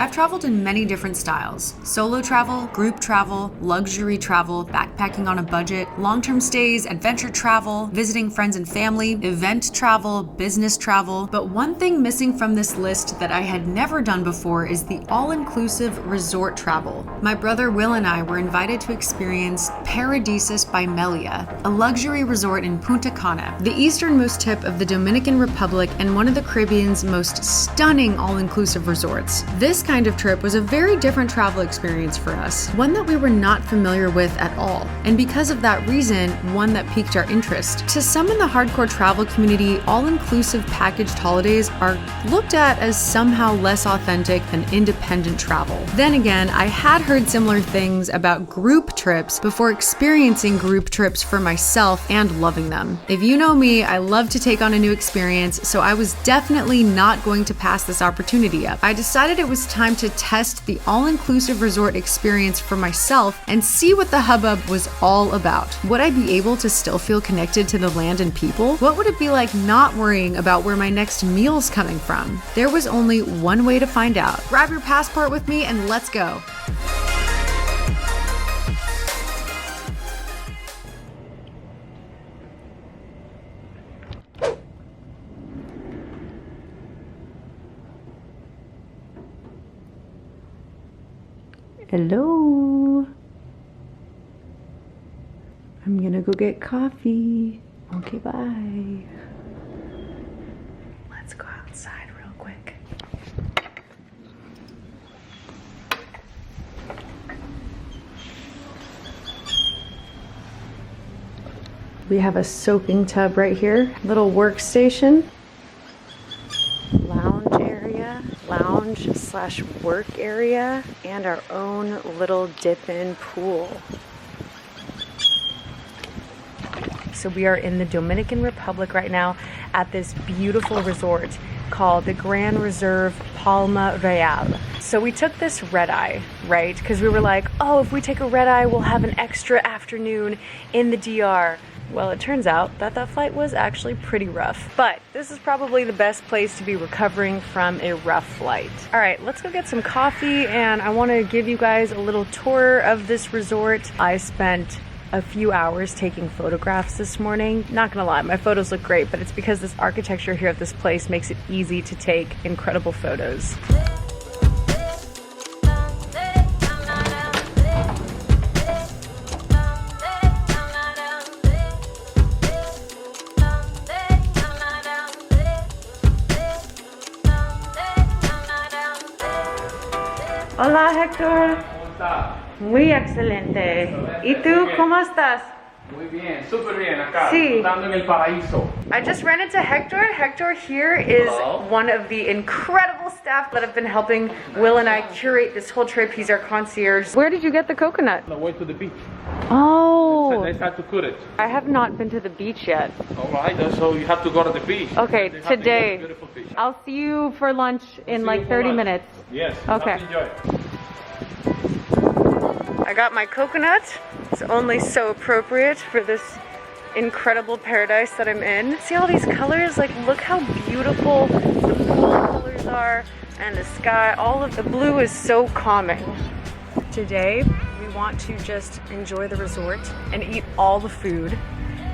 I've traveled in many different styles: solo travel, group travel, luxury travel, backpacking on a budget, long-term stays, adventure travel, visiting friends and family, event travel, business travel. But one thing missing from this list that I had never done before is the all-inclusive resort travel. My brother Will and I were invited to experience Paradisus by Melia, a luxury resort in Punta Cana, the easternmost tip of the Dominican Republic and one of the Caribbean's most stunning all-inclusive resorts. This kind of trip was a very different travel experience for us, one that we were not familiar with at all, and because of that reason, one that piqued our interest. To some in the hardcore travel community, all-inclusive packaged holidays are looked at as somehow less authentic than independent travel. Then again, I had heard similar things about group trips before experiencing group trips for myself and loving them. If you know me, I love to take on a new experience, so I was definitely not going to pass this opportunity up. I decided it was time to test the all-inclusive resort experience for myself and see what the hubbub was all about. Would I be able to still feel connected to the land and people? What would it be like not worrying about where my next meal's coming from? There was only one way to find out. Grab your passport with me and let's go. Hello. I'm gonna go get coffee. Okay, bye. Let's go outside real quick. We have a soaking tub right here, little workstation, lounge area, lounge/work area, and our own little dip-in pool. So we are in the Dominican Republic right now at this beautiful resort called the Grand Reserve Palma Real. So we took this red eye, right? Because we were like, oh, if we take a red eye, we'll have an extra afternoon in the DR. Well, it turns out that that flight was actually pretty rough. But this is probably the best place to be recovering from a rough flight. All right, let's go get some coffee, and I want to give you guys a little tour of this resort. I spent a few hours taking photographs this morning. Not gonna lie, my photos look great, but it's because this architecture here at this place makes it easy to take incredible photos. Hola, Hector. ¿Cómo está? Muy excelente. ¿Y tú, cómo estás? Muy bien, súper bien acá, Sí. disfrutando en el paraíso. I just ran into Hector. Hector here is Hello. one of the incredible staff that have been helping Will and I curate this whole trip. He's our concierge. Where did you get the coconut? On the way to the beach. Oh, They had to cut it. I have not been to the beach yet. All right, so you have to go to the beach. Okay, They have the today. beautiful beach. I'll see you for lunch in See like you for 30 lunch. minutes. Yes, Okay. enjoy. I got my coconut. It's only so appropriate for this incredible paradise that I'm in. See all these colors? Like, look how beautiful the pool colors are and the sky. All of the blue is so calming. Today, we want to just enjoy the resort and eat all the food.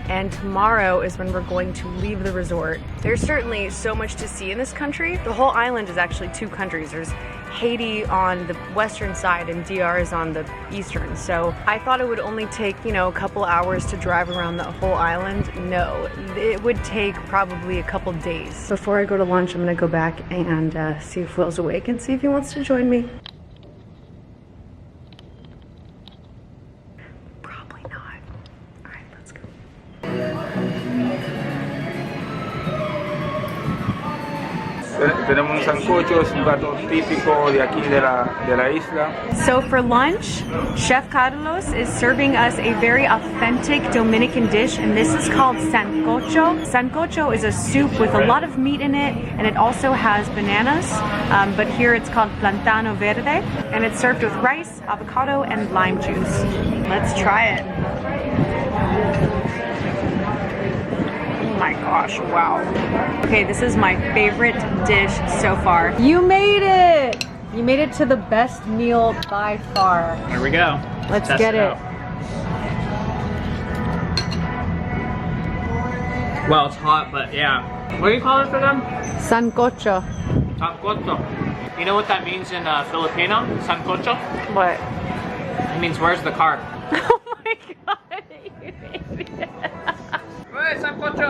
And tomorrow is when we're going to leave the resort. There's certainly so much to see in this country. The whole island is actually two countries. There's Haiti on the western side and DR is on the eastern. So I thought it would only take, a couple hours to drive around the whole island. No, it would take probably a couple days. Before I go to lunch, I'm gonna go back and see if Will's awake and see if he wants to join me. Probably not. All right, let's go. Tenemos un sancocho, es un plato típico de aquí de la isla. So for lunch, Chef Carlos is serving us a very authentic Dominican dish, and this is called sancocho. Sancocho is a soup with a lot of meat in it, and it also has bananas, but here it's called plantano verde, and it's served with rice, avocado, and lime juice. Let's try it. Oh my gosh, wow. Okay, this is my favorite dish so far. You made it! You made it to the best meal by far. Here we go. Let's get it. Well, it's hot, but yeah. What do you call this again? Sancocho. Sancocho. You know what that means in Filipino? Sancocho? What? It means where's the car? Oh my god, you idiot. Hey, sancocho!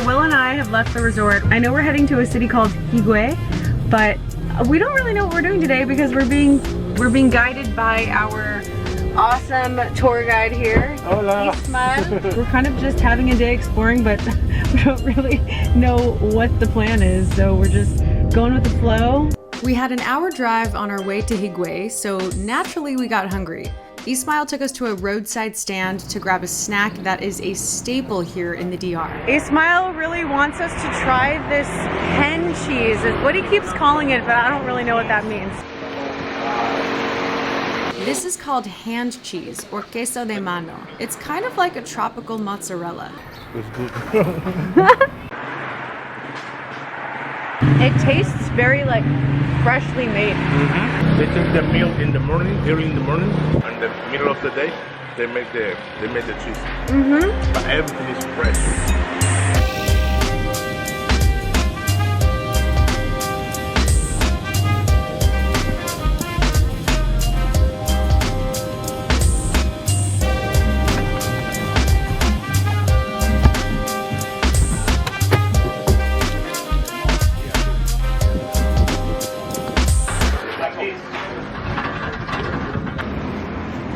Will and I have left the resort. I know we're heading to a city called Higuey, but we don't really know what we're doing today because we're being guided by our awesome tour guide here. Hola. Ismael. We're kind of just having a day exploring, but we don't really know what the plan is, so we're just going with the flow. We had an hour drive on our way to Higuey, so naturally we got hungry. Ismael took us to a roadside stand to grab a snack that is a staple here in the DR. Ismael really wants us to try this hen cheese. What he keeps calling it, but I don't really know what that means. This is called hand cheese, or queso de mano. It's kind of like a tropical mozzarella. It's good. It tastes very like freshly made. They take the meal in the morning, early in the morning, and the middle of the day they make the cheese. But everything is fresh.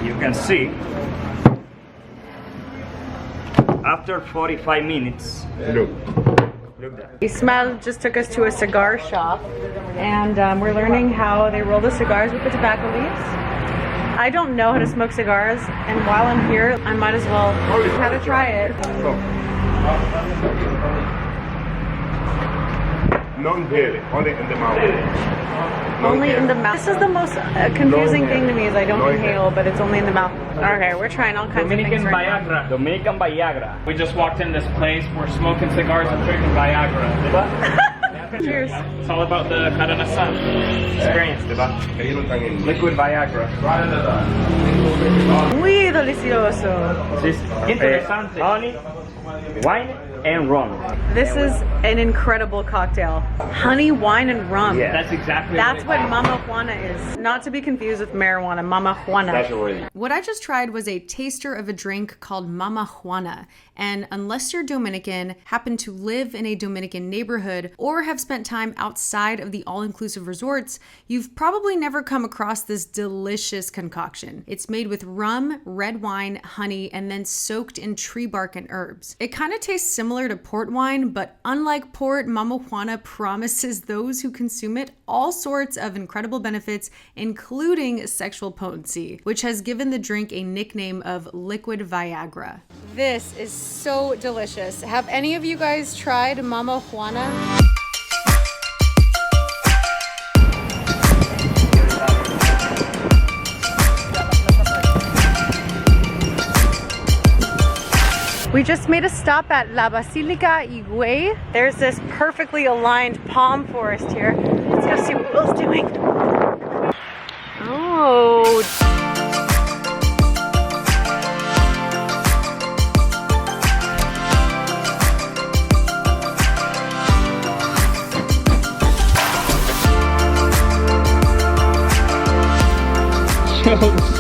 You can see after 45 minutes. Look. Look that. Ismael just took us to a cigar shop, and we're learning how they roll the cigars with the tobacco leaves. I don't know how to smoke cigars, and while I'm here, I might as well how to try it. None here, only in the mouth. Only in the mouth. This is the most confusing thing to me is I don't inhale, but it's only in the mouth. Okay, we're trying all kinds Dominican of things right Viagra. Dominican Viagra. We just walked in this place. We're smoking cigars and drinking Viagra. now. Cheers. It's all about the carne asada experience, diba? Liquid Viagra. Muy delicioso. This is interesante. Honey, wine, and rum. This is an incredible cocktail. Honey, wine, and rum. Yeah. That's exactly That's what what Mama Juana is. Not to be confused with marijuana, Mama Juana. That's already. What I just tried was a taster of a drink called Mama Juana. And unless you're Dominican, happen to live in a Dominican neighborhood, or have spent time outside of the all-inclusive resorts, you've probably never come across this delicious concoction. It's made with rum, red wine, honey, and then soaked in tree bark and herbs. It kind of tastes similar to port wine, but unlike port, Mama Juana promises those who consume it all sorts of incredible benefits, including sexual potency, which has given the drink a nickname of liquid Viagra. This is so delicious. Have any of you guys tried Mama Juana? We just made a stop at La Basilica Higuey. There's this perfectly aligned palm forest here. Let's go see what Will's doing. Oh.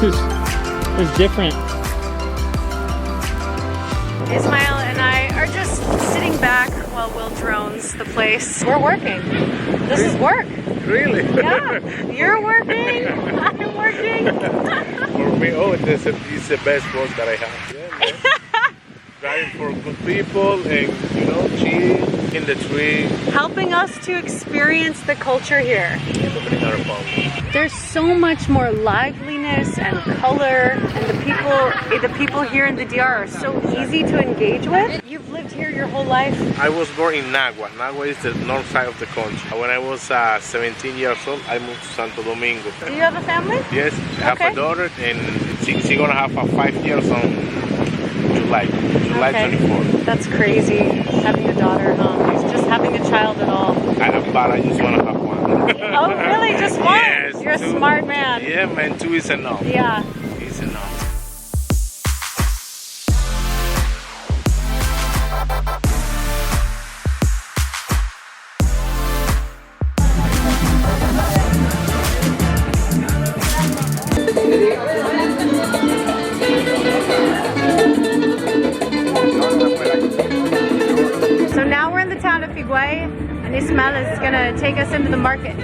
this is different. Ismael and I are just sitting back while Will drones the place. We're working. This is work. Really? Yeah. You're working. I'm working. For me, oh, it's the best work that I have. Yeah, Driving for good people and, you know, chill in the tree. Helping us to experience the culture here. In Dominican Republic. There's so much more liveliness and color, and the people here in the DR are so easy to engage with. You've lived here your whole life? I was born in Nagua. Nagua is the north side of the country. When I was 17 years old, I moved to Santo Domingo. Do you have a family? Yes, I have a daughter, and she's gonna have 5 years on July 24th. That's crazy, having a daughter, huh? Just having a child at all. But I just wanna have one. Oh, really? Just one? Yes, You're two. a smart man. Yeah, man, 2 is enough. Yeah. It's enough. So now we're in the town of Higuey, and Ismael is gonna take us into the market.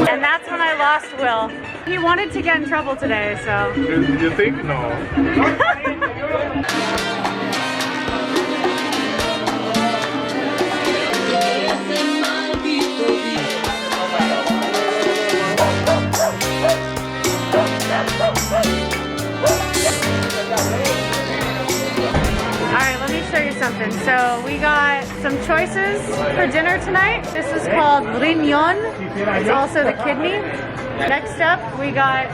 And that's when I lost Will. He wanted to get in trouble today, so. You think? No. Alright, let me show you something. So we got some choices for dinner tonight. This is called riñón. It's also the kidney. Next up, we got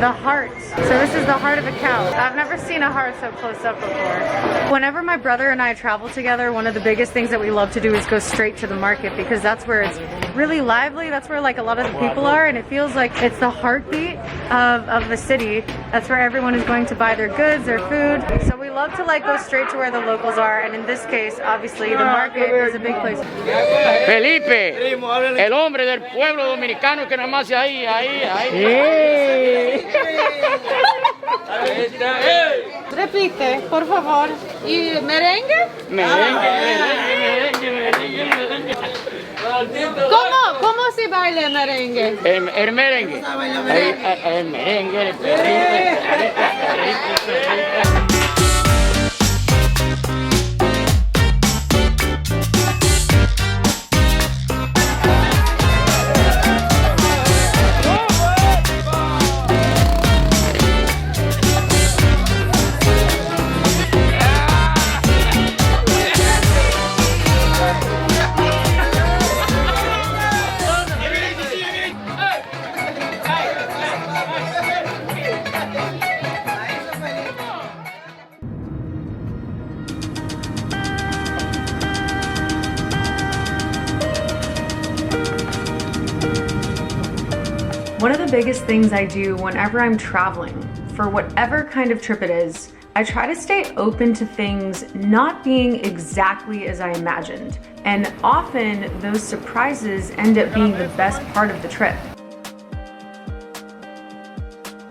the heart. So this is the heart of a cow. I've never seen a heart so close up before. Whenever my brother and I travel together, one of the biggest things that we love to do is go straight to the market, because that's where it's really lively. That's where like a lot of the people are, and it feels like it's the heartbeat of the city. That's where everyone is going to buy their goods, their food. So we love to like go straight to where the locals are, and in this case, obviously, the market is a big place. Felipe, el hombre del pueblo dominicano que nada más ahí. Repite, por favor. ¿Y merengue? Merengue. ¿Cómo se baila merengue? El merengue. El merengue, el perrito. One of the biggest things I do whenever I'm traveling, for whatever kind of trip it is, I try to stay open to things not being exactly as I imagined. And often those surprises end up being the best part of the trip.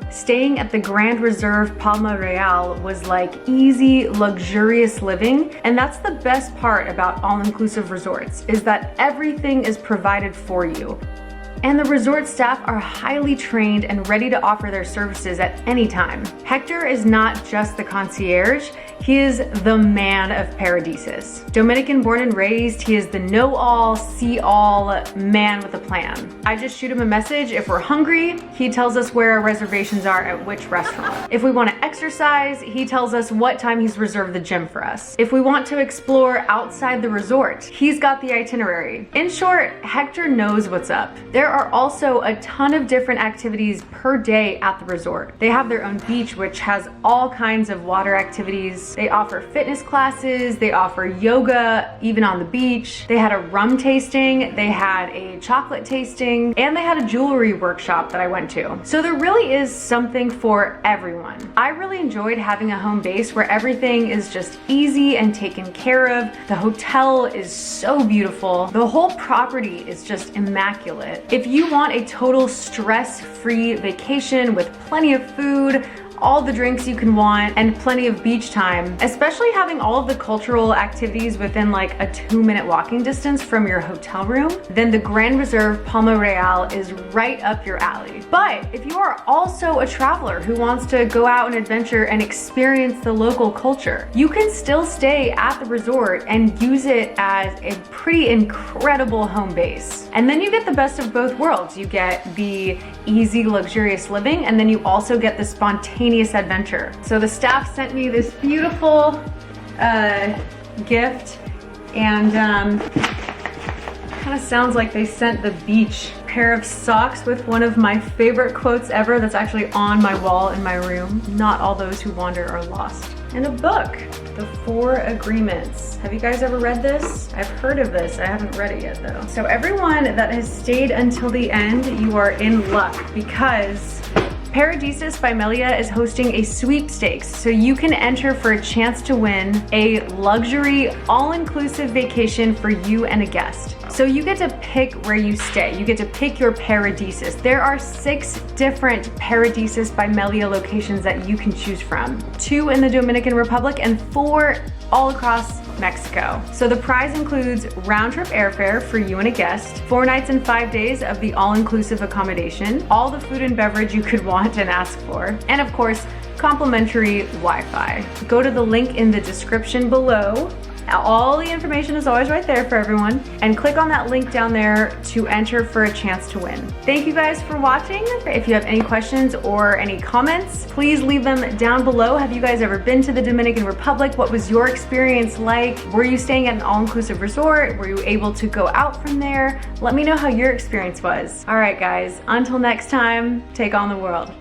Staying at the Grand Reserve Palma Real was like easy, luxurious living, and that's the best part about all-inclusive resorts, is that everything is provided for you. And the resort staff are highly trained and ready to offer their services at any time. Hector is not just the concierge, he is the man of Paradisus. Dominican born and raised, he is the know-all, see-all man with a plan. I just shoot him a message if we're hungry, he tells us where our reservations are at which restaurant. If we want to exercise, he tells us what time he's reserved the gym for us. If we want to explore outside the resort, he's got the itinerary. In short, Hector knows what's up. There are also a ton of different activities per day at the resort. They have their own beach, which has all kinds of water activities. They offer fitness classes, they offer yoga, even on the beach. They had a rum tasting, they had a chocolate tasting, and they had a jewelry workshop that I went to. So there really is something for everyone. I really enjoyed having a home base where everything is just easy and taken care of. The hotel is so beautiful. The whole property is just immaculate. If you want a total stress-free vacation with plenty of food, all the drinks you can want, and plenty of beach time. Especially having all of the cultural activities within like a 2-minute walking distance from your hotel room, then the Grand Reserve Palma Real is right up your alley. But if you are also a traveler who wants to go out and adventure and experience the local culture, you can still stay at the resort and use it as a pretty incredible home base. And then you get the best of both worlds. You get the easy, luxurious living, and then you also get the spontaneous adventure. So the staff sent me this beautiful gift, and kind of sounds like they sent the beach. Pair of socks with one of my favorite quotes ever that's actually on my wall in my room. Not all those who wander are lost. And a book, The 4 Agreements. Have you guys ever read this? I've heard of this, I haven't read it yet though. So everyone that has stayed until the end, you are in luck, because Paradisus by Melia is hosting a sweepstakes, so you can enter for a chance to win a luxury, all-inclusive vacation for you and a guest. So you get to pick where you stay. You get to pick your Paradisus. There are 6 different Paradisus by Melia locations that you can choose from. 2 in the Dominican Republic and 4 all across Mexico. So the prize includes round-trip airfare for you and a guest, 4 nights and 5 days of the all-inclusive accommodation, all the food and beverage you could want and ask for, and of course, complimentary Wi-Fi. Go to the link in the description below. All the information is always right there for everyone, and click on that link down there to enter for a chance to win. Thank you guys for watching. If you have any questions or any comments, please leave them down below. Have you guys ever been to the Dominican Republic? What was your experience like? Were you staying at an all-inclusive resort? Were you able to go out from there? Let me know how your experience was. All right guys, until next time, take on the world.